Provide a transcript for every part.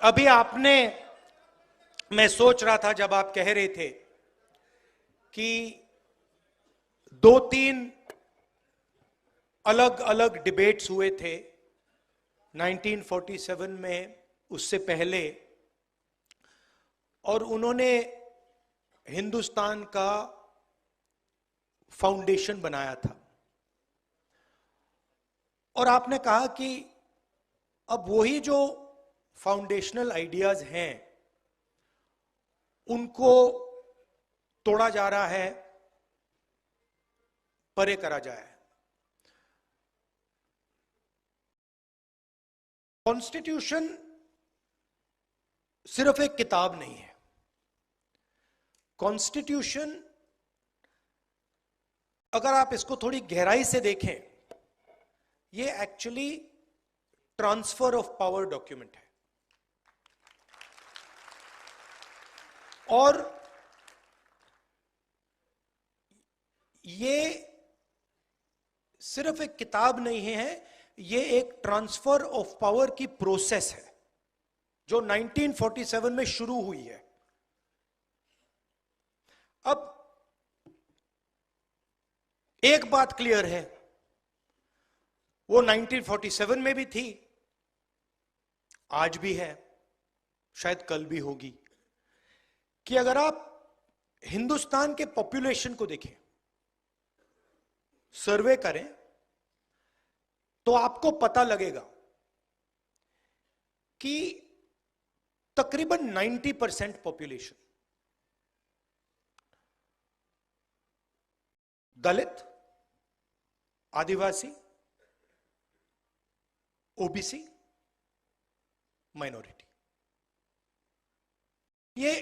अभी आपने, मैं सोच रहा था जब आप कह रहे थे कि दो तीन अलग अलग डिबेट्स हुए थे 1947 में, उससे पहले, और उन्होंने हिंदुस्तान का फाउंडेशन बनाया था। और आपने कहा कि अब वही जो फाउंडेशनल आइडियाज हैं उनको तोड़ा जा रहा है, परे करा जाए। कॉन्स्टिट्यूशन सिर्फ एक किताब नहीं है। कॉन्स्टिट्यूशन, अगर आप इसको थोड़ी गहराई से देखें, ये actually transfer of power document है। और ये सिर्फ एक किताब नहीं है, ये एक ट्रांसफर ऑफ पावर की प्रोसेस है जो 1947 में शुरू हुई है। अब एक बात क्लियर है, वो 1947 में भी थी, आज भी है, शायद कल भी होगी, कि अगर आप हिंदुस्तान के पॉपुलेशन को देखें, सर्वे करें, तो आपको पता लगेगा कि तकरीबन 90% पॉपुलेशन दलित, आदिवासी, ओबीसी, माइनॉरिटी। ये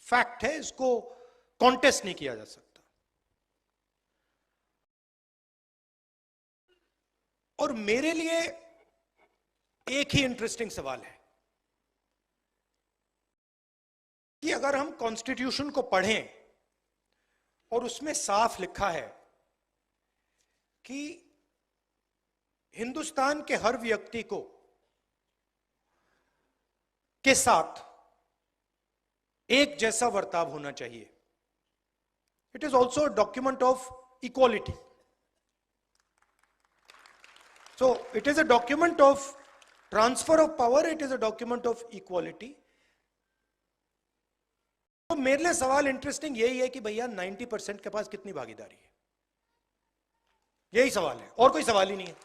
फैक्ट है, इसको कॉन्टेस्ट नहीं किया जा सकता। और मेरे लिए एक ही इंटरेस्टिंग सवाल है कि अगर हम कॉन्स्टिट्यूशन को पढ़ें और उसमें साफ लिखा है कि हिंदुस्तान के हर व्यक्ति को के साथ एक जैसा बर्ताव होना चाहिए, it is also a document of equality. So it is a document of transfer of power, it is a document of equality. तो मेरे लिए सवाल इंटरेस्टिंग यही है कि भैया 90% के पास कितनी भागीदारी है, यही सवाल है, और कोई सवाल ही नहीं है।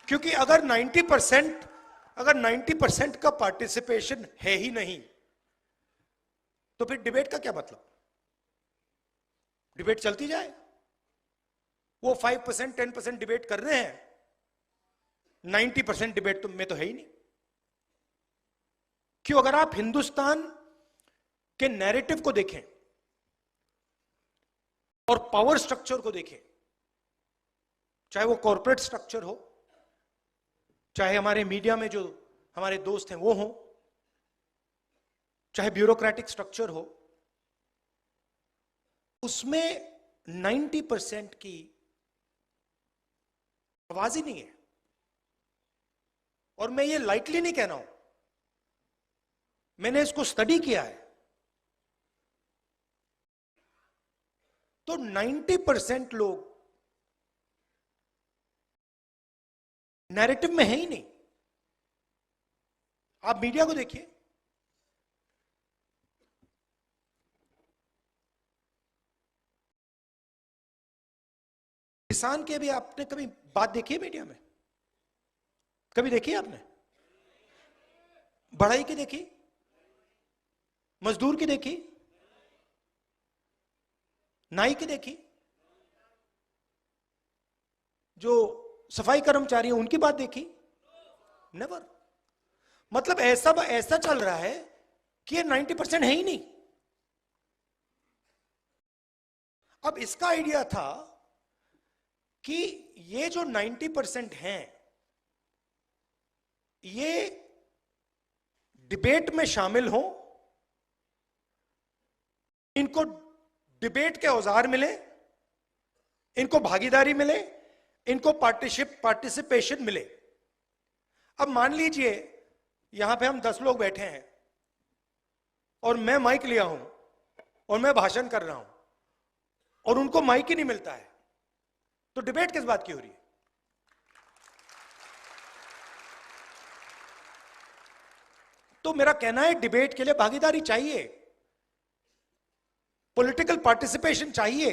क्योंकि अगर 90% का पार्टिसिपेशन है ही नहीं, तो फिर डिबेट का क्या मतलब? डिबेट चलती जाए, वो 5% 10% डिबेट कर रहे हैं, 90% डिबेट में तो है ही नहीं। क्यों? अगर आप हिंदुस्तान के नैरेटिव को देखें और पावर स्ट्रक्चर को देखें, चाहे वो कॉर्पोरेट स्ट्रक्चर हो, चाहे हमारे मीडिया में जो हमारे दोस्त हैं वो हो, चाहे ब्यूरोक्रेटिक स्ट्रक्चर हो, उसमें 90% की आवाज ही नहीं है। और मैं ये लाइटली नहीं कह रहा हूं, मैंने इसको स्टडी किया है। तो 90% लोग नैरेटिव में है ही नहीं। आप मीडिया को देखिए, किसान के भी आपने कभी बात देखी है मीडिया में? कभी देखी आपने? बढ़ाई की देखी? मजदूर की देखी? नाई की देखी? जो सफाई कर्मचारी हैं उनकी बात देखी? नेवर। मतलब ऐसा चल रहा है कि ये 90% है ही नहीं। अब इसका आइडिया था कि ये जो 90% हैं, ये डिबेट में शामिल हो, इनको डिबेट के औजार मिले, इनको भागीदारी मिले, इनको पार्टिसिपेशन मिले। अब मान लीजिए यहां पे हम 10 लोग बैठे हैं और मैं माइक लिया हूं और मैं भाषण कर रहा हूं और उनको माइक ही नहीं मिलता है, तो डिबेट किस बात की हो रही है? तो मेरा कहना है डिबेट के लिए भागीदारी चाहिए, पॉलिटिकल पार्टिसिपेशन चाहिए।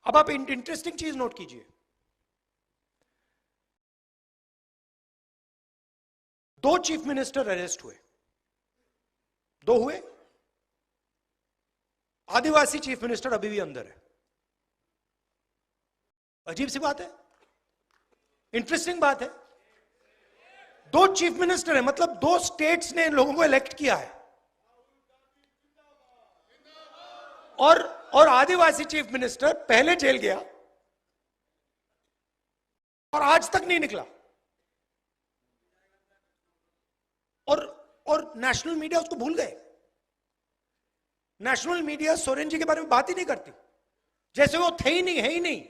अब आप इंटरेस्टिंग चीज नोट कीजिए, 2 चीफ मिनिस्टर अरेस्ट हुए, 2 हुए। आदिवासी चीफ मिनिस्टर अभी भी अंदर है। अजीब सी बात है, इंटरेस्टिंग बात है। 2 चीफ मिनिस्टर है, मतलब 2 स्टेट्स ने इन लोगों को इलेक्ट किया है, और आदिवासी चीफ मिनिस्टर पहले जेल गया और आज तक नहीं निकला। और नेशनल मीडिया उसको भूल गए। नेशनल मीडिया सोरेन जी के बारे में बात ही नहीं करती, जैसे वो थे ही नहीं, है ही नहीं।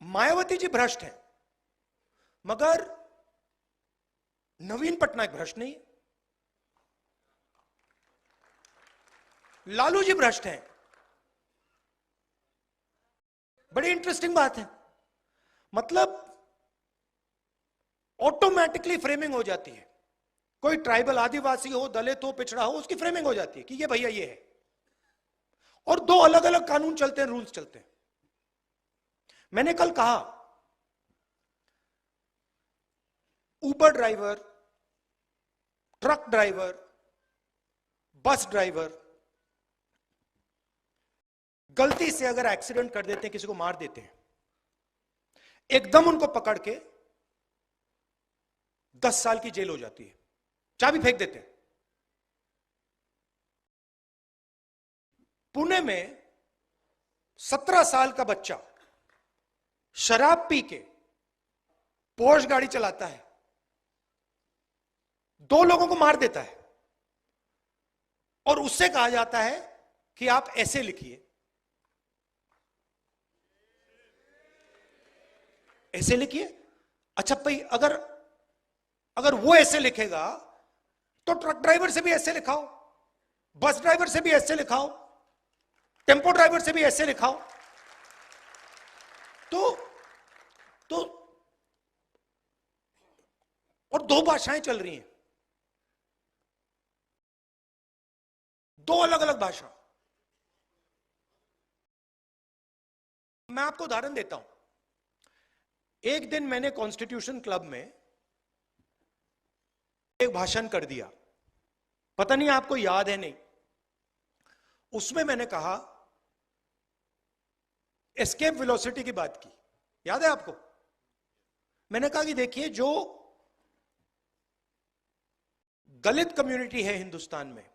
मायावती जी भ्रष्ट हैं, मगर नवीन पटनायक भ्रष्ट नहीं है। लालू जी भ्रष्ट हैं। बड़ी इंटरेस्टिंग बात है, मतलब ऑटोमेटिकली फ्रेमिंग हो जाती है। कोई ट्राइबल, आदिवासी हो, दलित हो, पिछड़ा हो, उसकी फ्रेमिंग हो जाती है कि ये भैया ये है, और 2 अलग अलग कानून चलते हैं, रूल्स चलते हैं। मैंने कल कहा, Uber driver, truck driver, bus driver गलती से अगर एक्सीडेंट कर देते हैं, किसी को मार देते हैं, एकदम उनको पकड़ के 10 साल की जेल हो जाती है, चाबी फेंक देते हैं। पुणे में 17 साल का बच्चा शराब पी के पोर्श गाड़ी चलाता है, 2 लोगों को मार देता है, और उससे कहा जाता है कि आप ऐसे लिखिए, ऐसे लिखिए। अच्छा भाई, अगर वो ऐसे लिखेगा तो ट्रक ड्राइवर से भी ऐसे लिखाओ, बस ड्राइवर से भी ऐसे लिखाओ, टेम्पो ड्राइवर से भी ऐसे लिखाओ। तो और 2 भाषाएं चल रही हैं, 2 अलग अलग भाषा। मैं आपको उदाहरण देता हूं। एक दिन मैंने कॉन्स्टिट्यूशन क्लब में एक भाषण कर दिया, पता नहीं आपको याद है नहीं। उसमें मैंने कहा, एस्केप वेलोसिटी की बात की, याद है आपको? मैंने कहा कि देखिए, जो दलित कम्युनिटी है हिंदुस्तान में,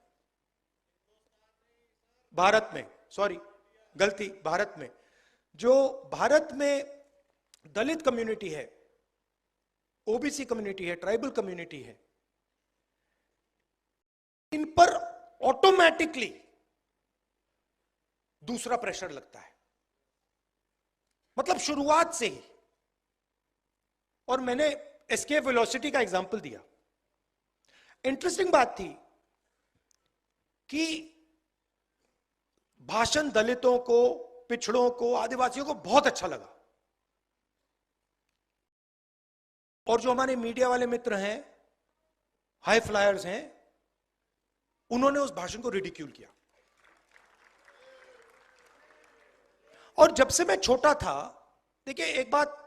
भारत में, सॉरी गलती, भारत में, जो भारत में दलित कम्युनिटी है, ओबीसी कम्युनिटी है, ट्राइबल कम्युनिटी है, इन पर ऑटोमेटिकली दूसरा प्रेशर लगता है, मतलब शुरुआत से ही। और मैंने एस्केप वेलोसिटी का एग्जांपल दिया। इंटरेस्टिंग बात थी कि भाषण दलितों को, पिछड़ों को, आदिवासियों को बहुत अच्छा लगा, और जो हमारे मीडिया वाले मित्र हैं, हाई फ्लायर्स हैं, उन्होंने उस भाषण को रिडिक्यूल किया। और जब से मैं छोटा था, देखिए एक बात,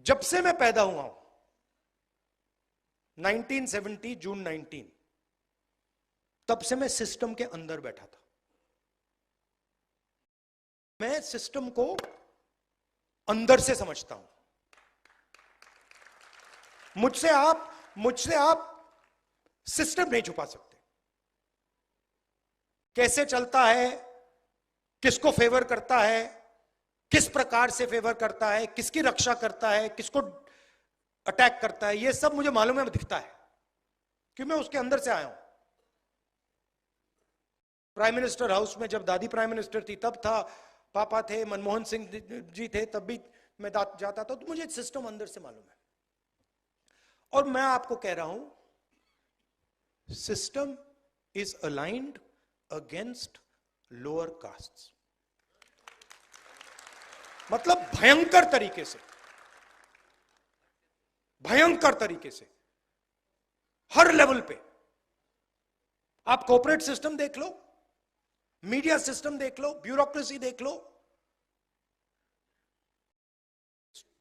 जब से मैं पैदा हुआ हूं, 1970 जून 19, तब से मैं सिस्टम के अंदर बैठा था। मैं सिस्टम को अंदर से समझता हूं। मुझसे आप सिस्टम नहीं छुपा सकते। कैसे चलता है, किसको फेवर करता है, किस प्रकार से फेवर करता है, किसकी रक्षा करता है, किसको अटैक करता है, यह सब मुझे मालूम है, दिखता है, क्योंकि मैं उसके अंदर से आया हूं। प्राइम मिनिस्टर हाउस में जब दादी प्राइम मिनिस्टर थी तब था, पापा थे, मनमोहन सिंह जी थे, तब भी मैं जाता था, तो मुझे सिस्टम अंदर से मालूम है। और मैं आपको कह रहा हूं, system is aligned against lower castes, मतलब भयंकर तरीके से, भयंकर तरीके से, हर लेवल पे। आप कॉर्पोरेट सिस्टम देख लो, मीडिया सिस्टम देख लो, ब्यूरोक्रेसी देख लो,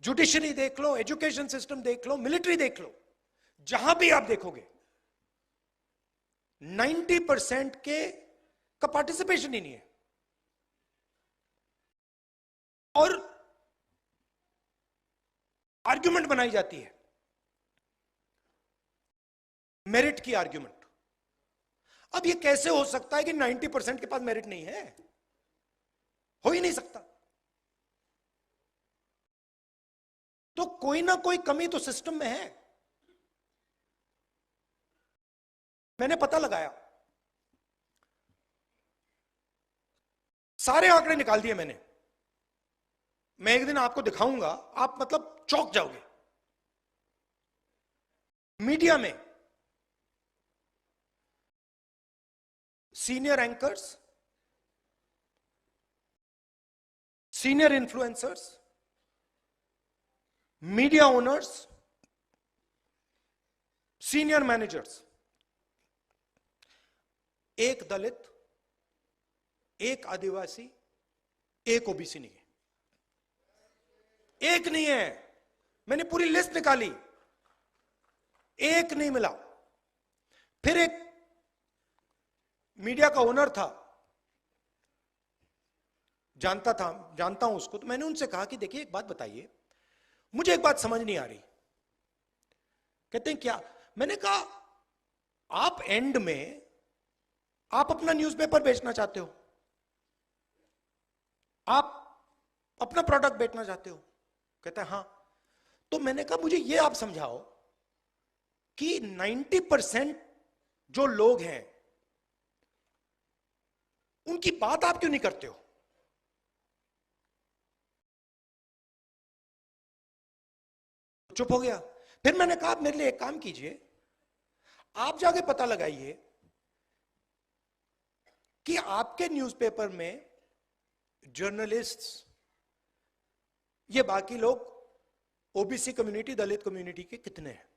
जुडिशरी देख लो, एजुकेशन सिस्टम देख लो, मिलिट्री देख लो, जहां भी आप देखोगे 90% का पार्टिसिपेशन ही नहीं है। और आर्ग्यूमेंट बनाई जाती है, मेरिट की आर्ग्यूमेंट। अब ये कैसे हो सकता है कि 90% के पास मेरिट नहीं है? हो ही नहीं सकता। तो कोई ना कोई कमी तो सिस्टम में है। मैंने पता लगाया, सारे आंकड़े निकाल दिए मैंने। मैं एक दिन आपको दिखाऊंगा, आप मतलब चौंक जाओगे। मीडिया में senior anchors, senior influencers, media owners, senior managers, एक दलित, एक आदिवासी, एक ओबीसी नहीं है। एक नहीं है। मैंने पूरी लिस्ट निकाली, एक नहीं मिला। फिर एक मीडिया का ओनर था, जानता हूं उसको, तो मैंने उनसे कहा कि देखिए एक बात बताइए, मुझे एक बात समझ नहीं आ रही। कहते हैं क्या? मैंने कहा आप एंड में आप अपना न्यूज़पेपर बेचना चाहते हो, आप अपना प्रोडक्ट बेचना चाहते हो? कहता है हाँ। तो मैंने कहा मुझे ये आप समझाओ कि 90% जो लोग हैं उनकी बात आप क्यों नहीं करते हो? चुप हो गया। फिर मैंने कहा मेरे लिए एक काम कीजिए, आप जाके पता लगाइए कि आपके न्यूज़पेपर में जर्नलिस्ट्स, ये बाकी लोग ओबीसी कम्युनिटी, दलित कम्युनिटी के कितने हैं?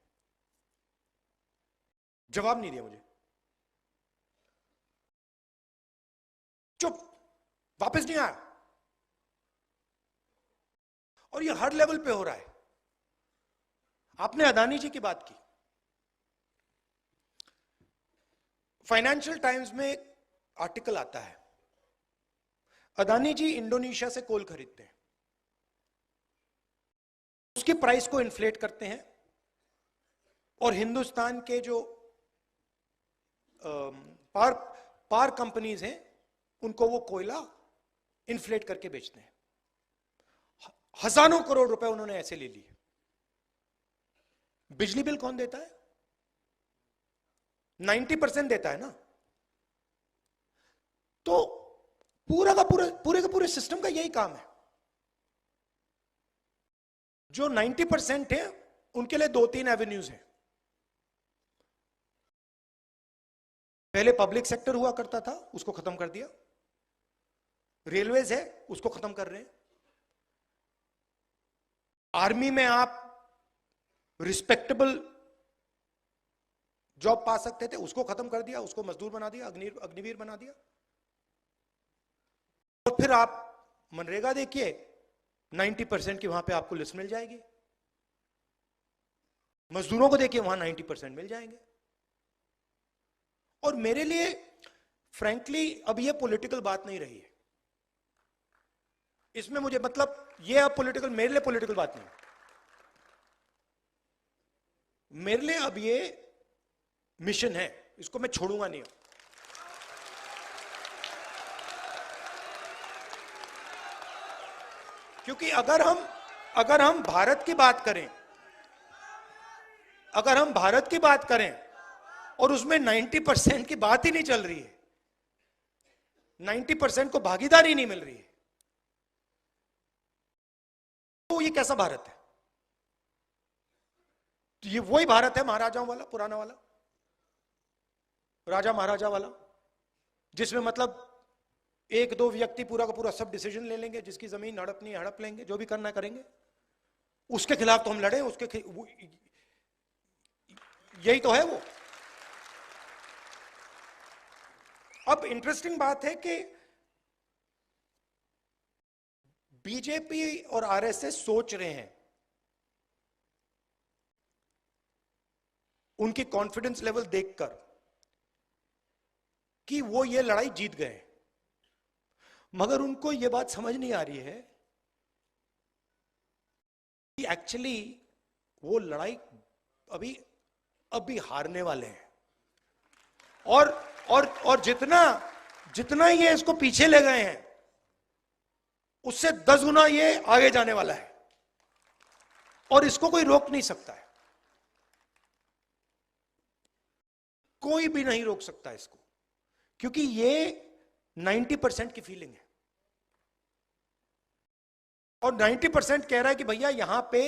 जवाब नहीं दिया मुझे, चुप, वापस नहीं आया। और ये हर लेवल पे हो रहा है। आपने अदानी जी की बात की, फाइनेंशियल टाइम्स में एक आर्टिकल आता है, अदानी जी इंडोनेशिया से कोल खरीदते हैं, उसकी प्राइस को इन्फ्लेट करते हैं, और हिंदुस्तान के जो पार कंपनीज हैं उनको वो कोयला इन्फ्लेट करके बेचते हैं। हजारों करोड़ रुपए उन्होंने ऐसे ले लिए। बिजली बिल कौन देता है? 90% देता है ना। तो पूरे का पूरे सिस्टम का यही काम है। जो 90% है उनके लिए 2-3 एवेन्यूज हैं। पहले पब्लिक सेक्टर हुआ करता था, उसको खत्म कर दिया। रेलवेज है, उसको खत्म कर रहे हैं। आर्मी में आप रिस्पेक्टेबल जॉब पा सकते थे, उसको खत्म कर दिया, उसको मजदूर बना दिया, अग्निवीर बना दिया। और फिर आप मनरेगा देखिए, 90% की वहां पे आपको लिस्ट मिल जाएगी। मजदूरों को देखिए, वहां 90% मिल जाएंगे। और मेरे लिए फ्रैंकली अब ये पॉलिटिकल बात नहीं रही है इसमें, मुझे मतलब ये अब पॉलिटिकल, मेरे लिए पॉलिटिकल बात नहीं। मेरे लिए अब ये मिशन है, इसको मैं छोड़ूंगा नहीं। क्योंकि अगर हम भारत की बात करें, अगर हम भारत की बात करें और उसमें 90% की बात ही नहीं चल रही है, 90% को भागीदारी नहीं मिल रही है, तो ये कैसा भारत है? तो ये वही भारत है महाराजाओं वाला, पुराना वाला, राजा महाराजा वाला, जिसमें मतलब एक दो व्यक्ति पूरा का पूरा सब डिसीजन ले लेंगे, जिसकी जमीन हड़पनी है हड़प लेंगे, जो भी करना करेंगे, उसके खिलाफ तो हम लड़े, यही तो है वो। अब इंटरेस्टिंग बात है कि बीजेपी और आरएसएस सोच रहे हैं, उनकी कॉन्फिडेंस लेवल देखकर, कि वो ये लड़ाई जीत गए, मगर उनको ये बात समझ नहीं आ रही है कि एक्चुअली वो लड़ाई अभी हारने वाले हैं, और जितना ये इसको पीछे ले गए हैं, उससे 10 गुना ये आगे जाने वाला है, और इसको कोई रोक नहीं सकता है, कोई भी नहीं रोक सकता इसको, क्योंकि ये 90% की फीलिंग है, और 90% कह रहा है कि भैया यहां पे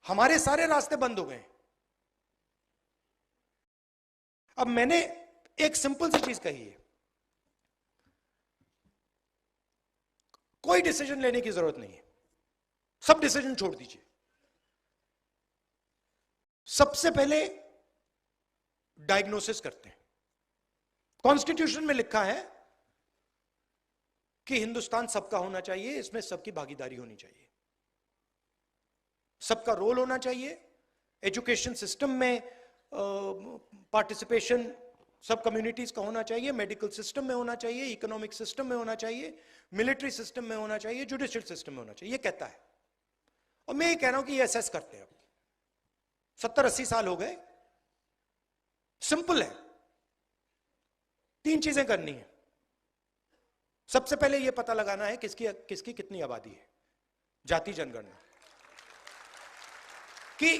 हमारे सारे रास्ते बंद हो गए। अब मैंने एक सिंपल सी चीज कही है, कोई डिसीजन लेने की जरूरत नहीं है, सब डिसीजन छोड़ दीजिए। सबसे पहले डायग्नोसिस करते हैं। कॉन्स्टिट्यूशन में लिखा है कि हिंदुस्तान सबका होना चाहिए, इसमें सबकी भागीदारी होनी चाहिए, सबका रोल होना चाहिए, एजुकेशन सिस्टम में पार्टिसिपेशन सब कम्युनिटीज का होना चाहिए, मेडिकल सिस्टम में होना चाहिए, इकोनॉमिक सिस्टम में होना चाहिए, मिलिट्री सिस्टम में होना चाहिए, जुडिशियल सिस्टम में होना चाहिए, ये कहता है। और मैं ये कह रहा हूं कि ये असेस करते हैं, अब 70-80 साल हो गए, सिंपल है, 3 चीजें करनी है। सबसे पहले यह पता लगाना है किसकी कितनी आबादी है, जाति जनगणना, कि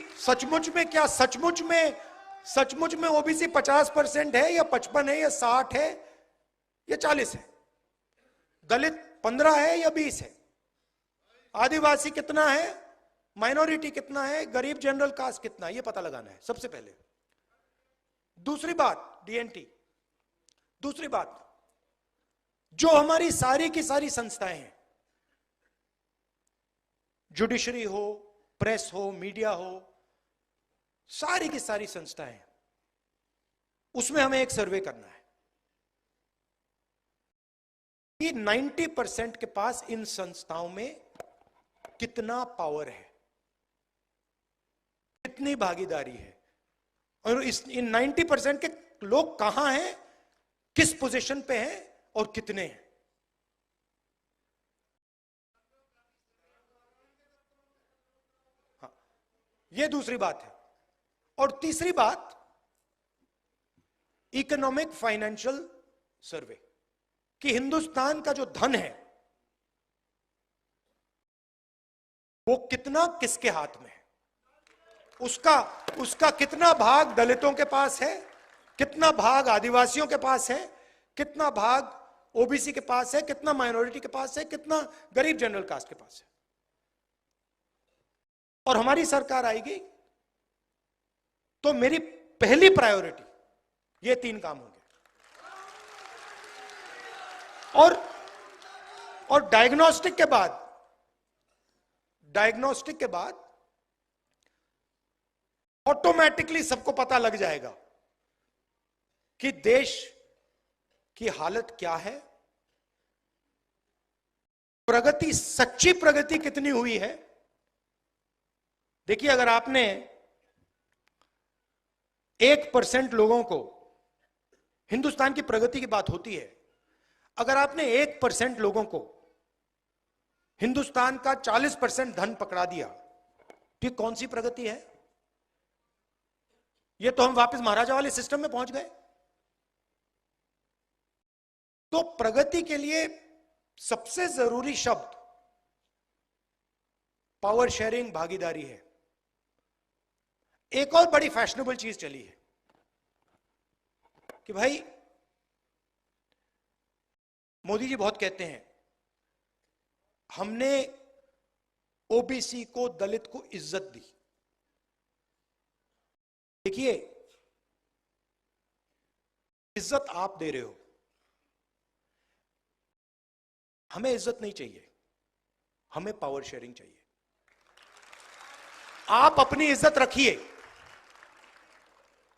सचमुच में ओबीसी 50% है या 55 है या 60 है या 40 है, दलित 15 है या 20 है, आदिवासी कितना है, माइनॉरिटी कितना है, गरीब जनरल कास्ट कितना है, यह पता लगाना है सबसे पहले। दूसरी बात डीएनटी, दूसरी बात जो हमारी सारी की सारी संस्थाएं हैं, जुडिशरी हो, प्रेस हो, मीडिया हो, सारी की सारी संस्थाएं, उसमें हमें एक सर्वे करना है कि 90% के पास इन संस्थाओं में कितना पावर है, कितनी भागीदारी है, और इन 90% के लोग कहां हैं, किस पोजीशन पे हैं और कितने हैं। हाँ, यह दूसरी बात है। और तीसरी बात इकोनॉमिक फाइनेंशियल सर्वे, कि हिंदुस्तान का जो धन है वो कितना किसके हाथ में है, उसका कितना भाग दलितों के पास है, कितना भाग आदिवासियों के पास है, कितना भाग ओबीसी के पास है, कितना माइनॉरिटी के पास है, कितना गरीब जनरल कास्ट के पास है। और हमारी सरकार आएगी तो मेरी पहली प्रायोरिटी ये 3 काम होंगे। और डायग्नोस्टिक के बाद ऑटोमेटिकली सबको पता लग जाएगा कि देश की हालत क्या है, प्रगति, सच्ची प्रगति कितनी हुई है। देखिए, अगर आपने 1% लोगों को, हिंदुस्तान की प्रगति की बात होती है, अगर आपने 1% लोगों को हिंदुस्तान का 40% धन पकड़ा दिया, तो कौन सी प्रगति है? यह तो हम वापस महाराजा वाले सिस्टम में पहुंच गए। तो प्रगति के लिए सबसे जरूरी शब्द पावर शेयरिंग, भागीदारी है। एक और बड़ी फैशनेबल चीज चली है कि भाई मोदी जी बहुत कहते हैं हमने ओबीसी को, दलित को इज्जत दी। देखिए, इज्जत आप दे रहे हो, हमें इज्जत नहीं चाहिए, हमें पावर शेयरिंग चाहिए। आप अपनी इज्जत रखिए,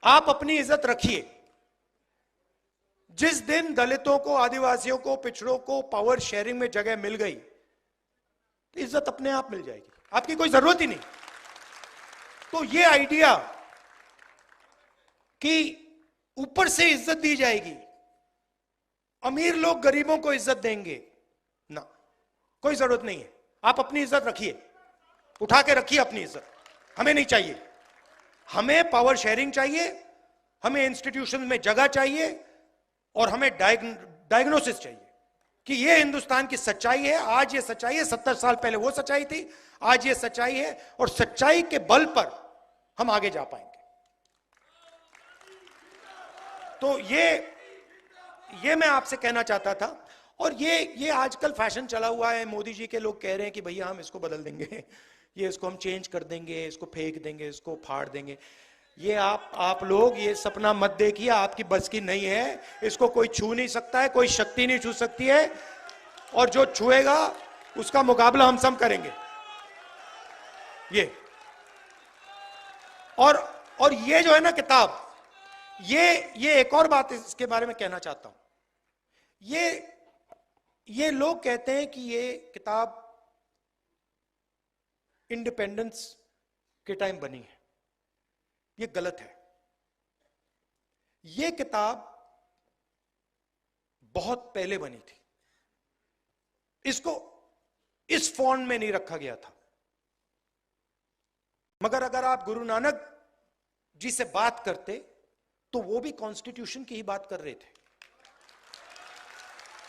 आप अपनी इज्जत रखिए। जिस दिन दलितों को, आदिवासियों को, पिछड़ों को पावर शेयरिंग में जगह मिल गई, तो इज्जत अपने आप मिल जाएगी, आपकी कोई जरूरत ही नहीं। तो ये आइडिया कि ऊपर से इज्जत दी जाएगी, अमीर लोग गरीबों को इज्जत देंगे, ना, कोई जरूरत नहीं है। आप अपनी इज्जत रखिए, उठा के रखिए अपनी इज्जत, हमें नहीं चाहिए। हमें पावर शेयरिंग चाहिए, हमें इंस्टीट्यूशन में जगह चाहिए, और हमें डायग्नोसिस चाहिए कि ये हिंदुस्तान की सच्चाई है। आज ये सच्चाई है, 70 साल पहले वो सच्चाई थी, आज ये सच्चाई है, और सच्चाई के बल पर हम आगे जा पाएंगे। तो ये मैं आपसे कहना चाहता था। और ये आजकल फैशन चला हुआ है, मोदी जी के लोग कह रहे हैं कि भैया हम इसको बदल देंगे, ये इसको हम चेंज कर देंगे, इसको फेंक देंगे, इसको फाड़ देंगे। ये आप लोग ये सपना मत देखिए, आपकी बस की नहीं है। इसको कोई छू नहीं सकता है, कोई शक्ति नहीं छू सकती है, और जो छुएगा उसका मुकाबला हम सब करेंगे। ये और ये जो है ना किताब, ये एक और बात इसके बारे में कहना चाहता हूं। ये लोग कहते हैं कि ये किताब इंडिपेंडेंस के टाइम बनी है, ये गलत है। ये किताब बहुत पहले बनी थी, इसको इस फॉन्ट में नहीं रखा गया था। मगर अगर आप गुरु नानक जी से बात करते तो वो भी कॉन्स्टिट्यूशन की ही बात कर रहे थे।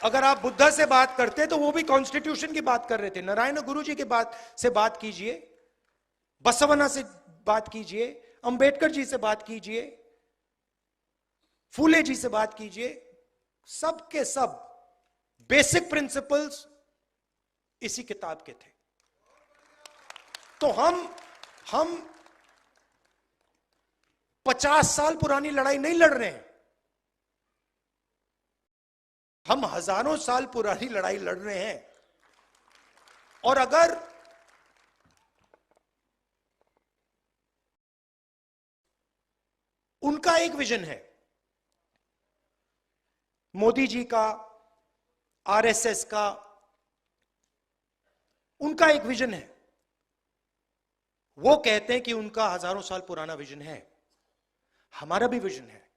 अगर आप बुद्धा से बात करते तो वो भी कॉन्स्टिट्यूशन की बात कर रहे थे। नारायण गुरु जी के बात कीजिए, बसवना से बात कीजिए, अंबेडकर जी से बात कीजिए, फूले जी से बात कीजिए, सब के सब बेसिक प्रिंसिपल्स इसी किताब के थे। तो हम 50 साल पुरानी लड़ाई नहीं लड़ रहे हैं, हम हजारों साल पुरानी लड़ाई लड़ रहे हैं। और अगर उनका एक विजन है, मोदी जी का, आरएसएस का, उनका एक विजन है। वो कहते हैं कि उनका हजारों साल पुराना विजन है, हमारा भी विजन है,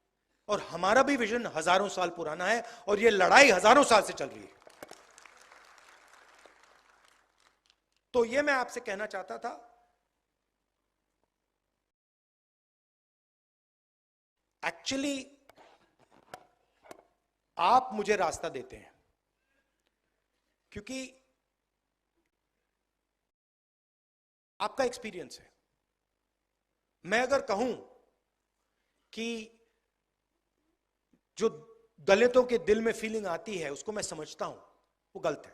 और हमारा भी विजन हजारों साल पुराना है, और ये लड़ाई हजारों साल से चल रही है। तो ये मैं आपसे कहना चाहता था। एक्चुअली आप मुझे रास्ता देते हैं, क्योंकि आपका एक्सपीरियंस है। मैं अगर कहूं कि जो दलितों के दिल में फीलिंग आती है उसको मैं समझता हूं, वो गलत है।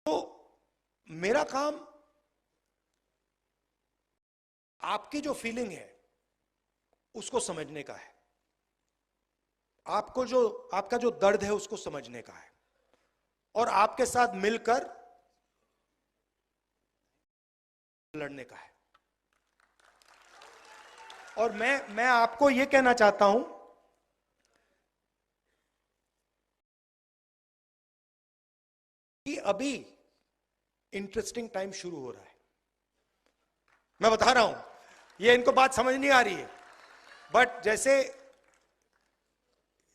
तो मेरा काम आपकी जो फीलिंग है उसको समझने का है, आपका जो दर्द है उसको समझने का है, और आपके साथ मिलकर लड़ने का है। और मैं आपको यह कहना चाहता हूं कि अभी इंटरेस्टिंग टाइम शुरू हो रहा है। मैं बता रहा हूं, ये इनको बात समझ नहीं आ रही है, बट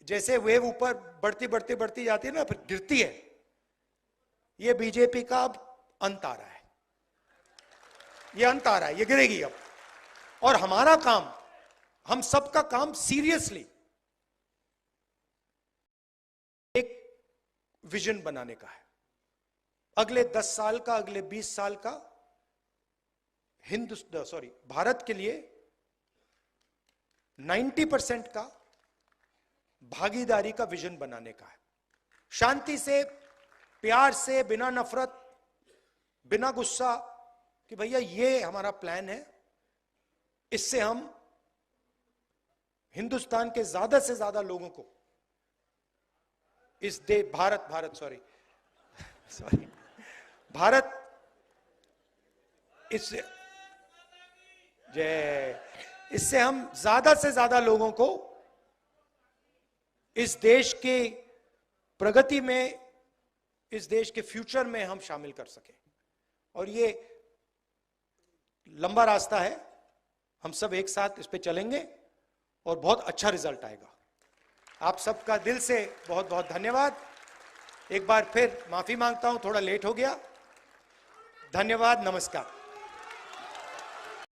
जैसे वेव ऊपर बढ़ती जाती है ना, फिर गिरती है। ये बीजेपी का अब अंत आ रहा है, ये अंत आ रहा है, ये गिरेगी अब। और हमारा काम, हम सबका काम सीरियसली एक विजन बनाने का है, अगले 10 साल का, अगले 20 साल का भारत के लिए 90% का भागीदारी का विजन बनाने का है, शांति से, प्यार से, बिना नफरत, बिना गुस्सा, कि भैया ये हमारा प्लान है, इससे हम हिंदुस्तान के ज्यादा से ज्यादा लोगों को इस भारत इससे हम ज्यादा से ज्यादा लोगों को इस देश के प्रगति में, इस देश के फ्यूचर में हम शामिल कर सके। और ये लंबा रास्ता है, हम सब एक साथ इस पे चलेंगे और बहुत अच्छा रिजल्ट आएगा। आप सबका दिल से बहुत बहुत धन्यवाद। एक बार फिर माफी मांगता हूं, थोड़ा लेट हो गया। धन्यवाद, नमस्कार।